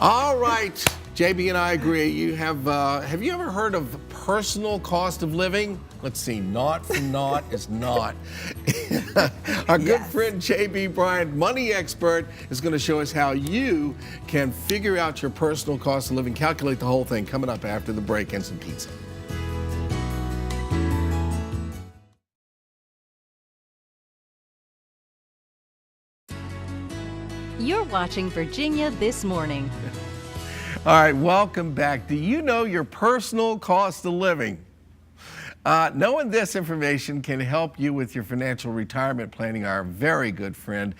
All right, JB and I agree. You have you ever heard of personal cost of living? Let's see, not from not is not. Our good friend JB Bryan, money expert, is going to show us how you can figure out your personal cost of living, calculate the whole thing, coming up after the break and some pizza. You're watching Virginia This Morning. All right, welcome back. Do you know your personal cost of living? Knowing this information can help you with your financial retirement planning. Our very good friend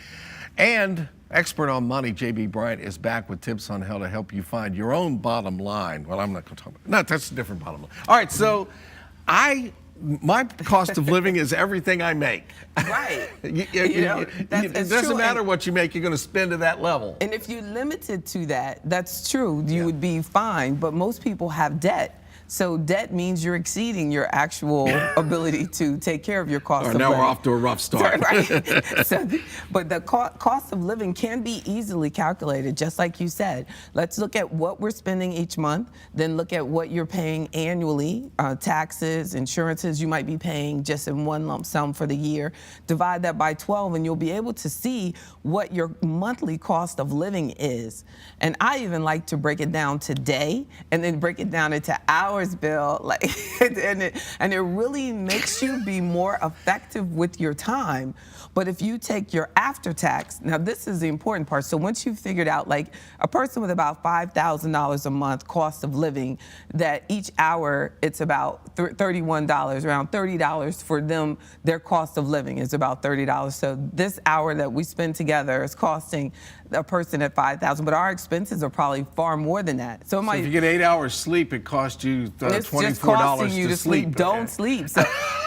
and expert on money, JB Bryan, is back with tips on how to help you find your own bottom line. Well, I'm not going to talk about that. No, that's a different bottom line. All right, so my cost of living is everything I make. Right. It doesn't matter what you make, you're going to spend to that level. And if you limited to that, that's true. You would be fine. But most people have debt. So debt means you're exceeding your actual ability to take care of your cost of living. Now we're off to a rough start. Right. But the cost of living can be easily calculated, just like you said. Let's look at what we're spending each month, then look at what you're paying annually, taxes, insurances you might be paying just in one lump sum for the year. Divide that by 12 and you'll be able to see what your monthly cost of living is. And I even like to break it down to day and then break it down into hours, Bill, and it really makes you be more effective with your time. But if you take your after tax, now this is the important part. So once you've figured out, like a person with about $5,000 a month cost of living, that each hour it's about $31, around $30 for them, their cost of living is about $30. So this hour that we spend together is costing a person at $5,000, but our expenses are probably far more than that. So if you get 8 hours sleep, it costs you $24 just costing you to sleep. Don't Okay. sleep. So,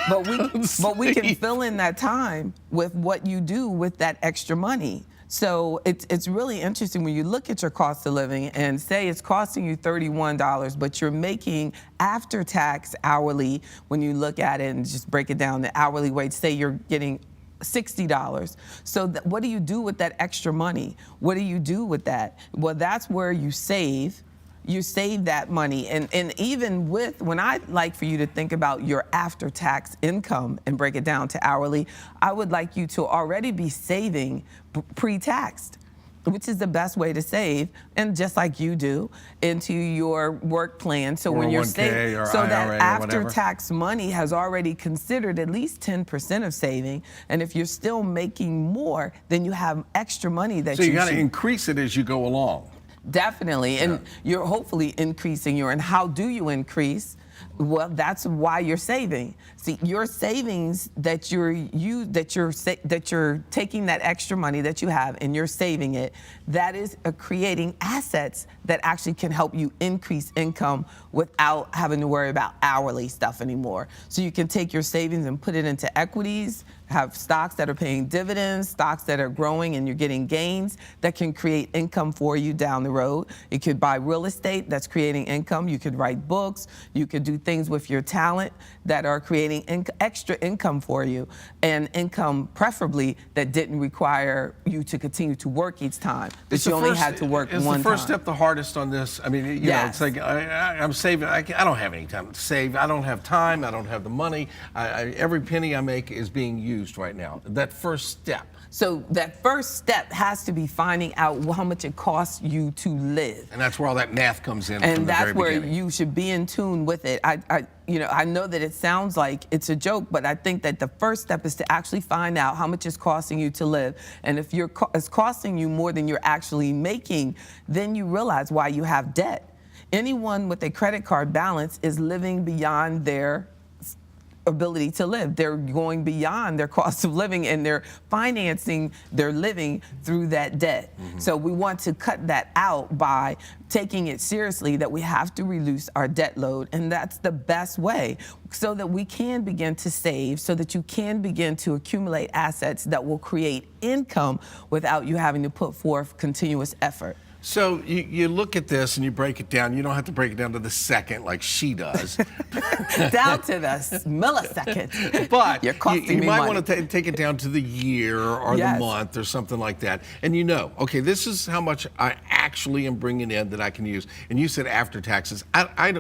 but we can fill in that time with what you do with that extra money. So it's really interesting when you look at your cost of living and say it's costing you $31, but you're making after tax hourly, when you look at it and just break it down, the hourly wage, say you're getting $60. So what do you do with that extra money? What do you do with that? Well, that's where you save. You save that money. And even with, when I like for you to think about your after-tax income and break it down to hourly, I would like you to already be saving pre-taxed, which is the best way to save, and just like you do, into your work plan. So when you're saving, so that after-tax money has already considered at least 10% of saving, and if you're still making more, then you have extra money that you got to increase it as you go along. Definitely, and you're hopefully increasing and how do you increase? Well, that's why you're saving. See, your savings that you're taking that extra money that you have and you're saving it, that is creating assets that actually can help you increase income without having to worry about hourly stuff anymore. So you can take your savings and put it into equities, have stocks that are paying dividends, stocks that are growing and you're getting gains that can create income for you down the road. You could buy real estate that's creating income. You could write books. You could do things with your talent that are creating extra income for you, and income preferably that didn't require you to continue to work each time, that you only had to work one time. Is the first step the hardest on this? I mean, you know, it's like I'm saving. I don't have any time to save. I don't have time. I don't have the money. Every penny I make is being used right now. That first step. So that first step has to be finding out how much it costs you to live. And that's where all that math comes in. And that's where you should be in tune with it. I know that it sounds like it's a joke, but I think that the first step is to actually find out how much it's costing you to live. And if it's costing you more than you're actually making, then you realize why you have debt. Anyone with a credit card balance is living beyond their ability to live. They're going beyond their cost of living and they're financing their living through that debt. Mm-hmm. So we want to cut that out by taking it seriously that we have to reduce our debt load, and that's the best way so that we can begin to save, so that you can begin to accumulate assets that will create income without you having to put forth continuous effort. So you look at this and you break it down. You don't have to break it down to the second like she does. Down to the millisecond. But You're costing you me might money. want to take it down to the year or Yes. the month or something like that. And you know, okay, this is how much I actually am bringing in that I can use. And you said after taxes. I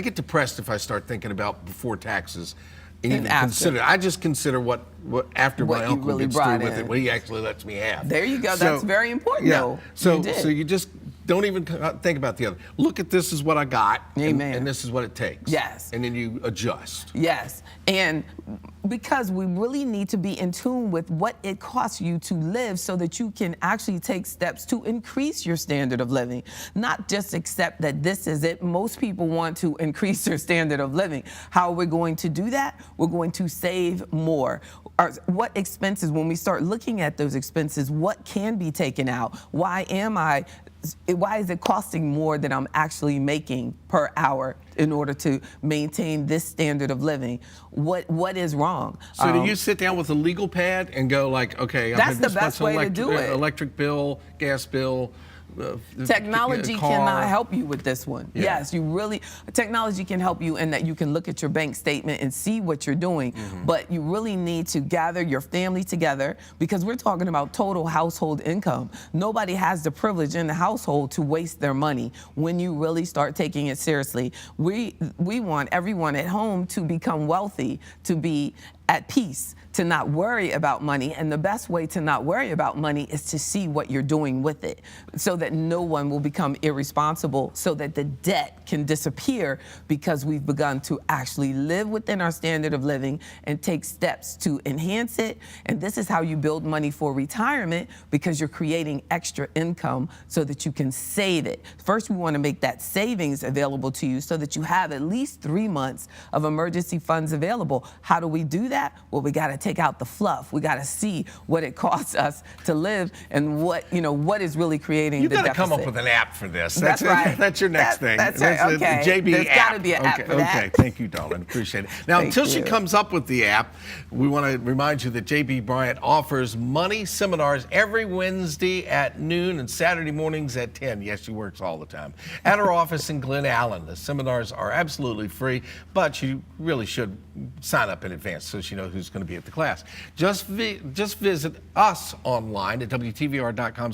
get depressed if I start thinking about before taxes. And even after. consider. I just consider what after What my you uncle really gets through brought with in. it, what he actually lets me have. There you go. So, That's very important, yeah. though. So You did. so you just don't even think about the other. Look at this is what I got, Amen. and this is what it takes. Yes. And then you adjust. Yes, and because we really need to be in tune with what it costs you to live so that you can actually take steps to increase your standard of living, not just accept that this is it. Most people want to increase their standard of living. How are we going to do that? We're going to save more. What expenses, when we start looking at those expenses, what can be taken out? Why is it costing more than I'm actually making per hour in order to maintain this standard of living? What is wrong? So do you sit down with a legal pad and go like, okay, That's the best way to do it. Electric bill, gas bill. Technology car. cannot help you with this one. Yeah. Yes, technology can help you in that you can look at your bank statement and see what you're doing, but you really need to gather your family together because we're talking about total household income. Nobody has the privilege in the household to waste their money when you really start taking it seriously. We want everyone at home to become wealthy, to be at peace, to not worry about money. And the best way to not worry about money is to see what you're doing with it so that no one will become irresponsible, so that the debt can disappear because we've begun to actually live within our standard of living and take steps to enhance it. And this is how you build money for retirement, because you're creating extra income so that you can save it. First, we want to make that savings available to you so that you have at least 3 months of emergency funds available. How do we do that? Well, we got to take out the fluff. We got to see what it costs us to live and what is really creating You the got to deficit. come up with an app for this. That's right. That's your next thing. That's right. the Okay. JB There's app. gotta be an app for that. Okay. Thank you, darling. Appreciate it. Now, Thank until she you. comes up with the app, we want to remind you that JB Bryant offers money seminars every Wednesday at noon and Saturday mornings at 10. Yes, she works all the time. At her office in Glen Allen. The seminars are absolutely free, but you really should sign up in advance so she knows who's going to be at the class. Just visit us online at WTVR.com/.